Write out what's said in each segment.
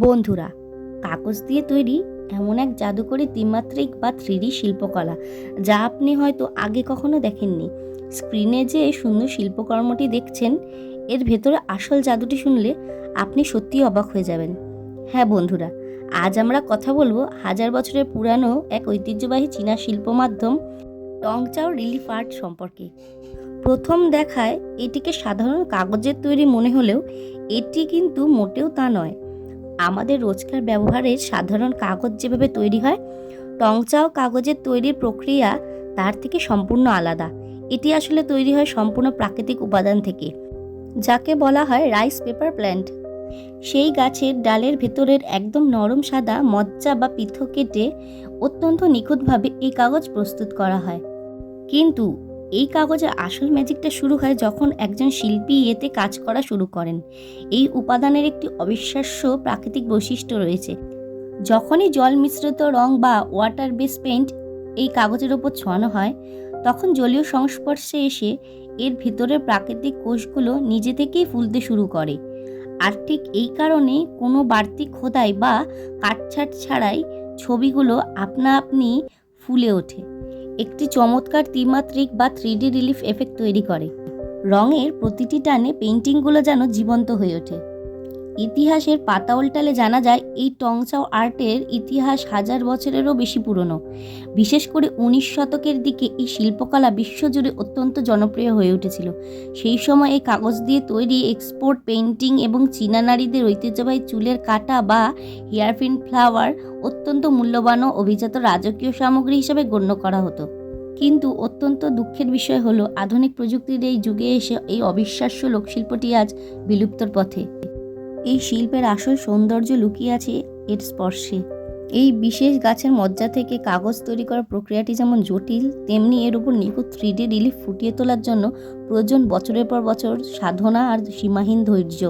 বন্ধুরা, কাগজ দিয়ে তৈরি এমন এক জাদুকরী ত্রিমাত্রিক বা 3D শিল্পকলা যা আপনি হয়তো আগে কখনো দেখেননি। স্ক্রিনে যে সুন্দর শিল্পকর্মটি দেখছেন, এর ভেতরে আসল জাদুটি শুনলে আপনি সত্যিই অবাক হয়ে যাবেন। হ্যাঁ বন্ধুরা, আজ আমরা কথা বলবো হাজার বছরের পুরানো এক ঐতিহ্যবাহী চীনা শিল্প মাধ্যম টংচাও রিলিফ আর্ট সম্পর্কে। প্রথম দেখায় এটিকে সাধারণ কাগজের তৈরি মনে হলেও এটি কিন্তু মোটেও তা নয়। আমাদের রোজকার ব্যবহারের সাধারণ কাগজ যেভাবে তৈরি হয়, টংচাও কাগজের তৈরির প্রক্রিয়া তার থেকে সম্পূর্ণ আলাদা। এটি আসলে তৈরি হয় সম্পূর্ণ প্রাকৃতিক উপাদান থেকে, যাকে বলা হয় রাইস পেপার প্ল্যান্ট। সেই গাছের ডালের ভেতরের একদম নরম সাদা মজ্জা বা পিথ কেটে অত্যন্ত নিখুঁতভাবে এই কাগজ প্রস্তুত করা হয়। কিন্তু এই কাগজের আসল ম্যাজিকটা শুরু হয় যখন একজন শিল্পী এতে কাজ করা শুরু করেন। এই উপাদানের একটি অবিশ্বাস্য প্রাকৃতিক বৈশিষ্ট্য রয়েছে। যখনই জল মিশ্রিত রং বা ওয়াটার বেস পেইন্ট এই কাগজের ওপর ছোঁয়ানো হয়, তখন জলীয় সংস্পর্শে এসে এর ভিতরের প্রাকৃতিক কোষগুলো নিজে থেকেই ফুলতে শুরু করে। আর ঠিক এই কারণে কোনো বাড়তি খোদাই বা কাটছাঁট ছাড়াই ছবিগুলো আপনা আপনি ফুলে ওঠে, একটি চমৎকার ত্রিমাত্রিক বা 3D রিলিফ এফেক্ট তৈরি করে। রঙের প্রতিটি টানে পেইন্টিংগুলো যেন জীবন্ত হয়ে ওঠে। ইতিহাসের পাতা উল্টালে জানা যায় এই টংচাও আর্টের ইতিহাস হাজার বছরেরও বেশি পুরনো। বিশেষ করে 19 শতকের দিকে এই শিল্পকলা বিশ্বজুড়ে অত্যন্ত জনপ্রিয় হয়ে উঠেছিল। সেই সময় এই কাগজ দিয়ে তৈরি এক্সপোর্ট পেইন্টিং এবং চীনা নারীদের ঐতিহ্যবাহী চুলের কাটা বা হেয়ারপিন ফ্লাওয়ার অত্যন্ত মূল্যবান ও অভিজাত রাজকীয় সামগ্রী হিসেবে গণ্য করা হতো। কিন্তু অত্যন্ত দুঃখের বিষয় হলো, আধুনিক প্রযুক্তির এই যুগে এসে এই অবিশ্বাস্য লোকশিল্পটি আজ বিলুপ্তর পথে। এই শিল্পের আসল সৌন্দর্য লুকিয়ে আছে এর স্পর্শে। এই বিশেষ গাছের মজ্জা থেকে কাগজ তৈরি করার প্রক্রিয়াটি যেমন জটিল, তেমনি এর উপর নিখুঁত 3D রিলিফ ফুটিয়ে তোলার জন্য প্রয়োজন বছরের পর বছর সাধনা আর সীমাহীন ধৈর্য।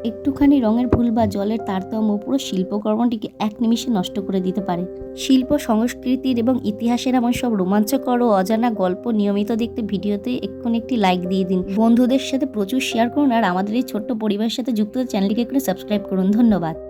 একটুখানি রঙের ভুল বা জলের তারতম্য পুরো শিল্পকর্মটিকে এক নিমিষে নষ্ট করে দিতে পারে। শিল্প সংস্কৃতির এবং ইতিহাসের এমন সব রোমাঞ্চকর ও অজানা গল্প নিয়মিত দেখতে ভিডিওতে এক্ষুনি একটি লাইক দিয়ে দিন, বন্ধুদের সাথে প্রচুর শেয়ার করুন, আর আমাদের এই ছোট্ট পরিবারের সাথে যুক্ত চ্যানেলটিকে একটু সাবস্ক্রাইব করুন। ধন্যবাদ।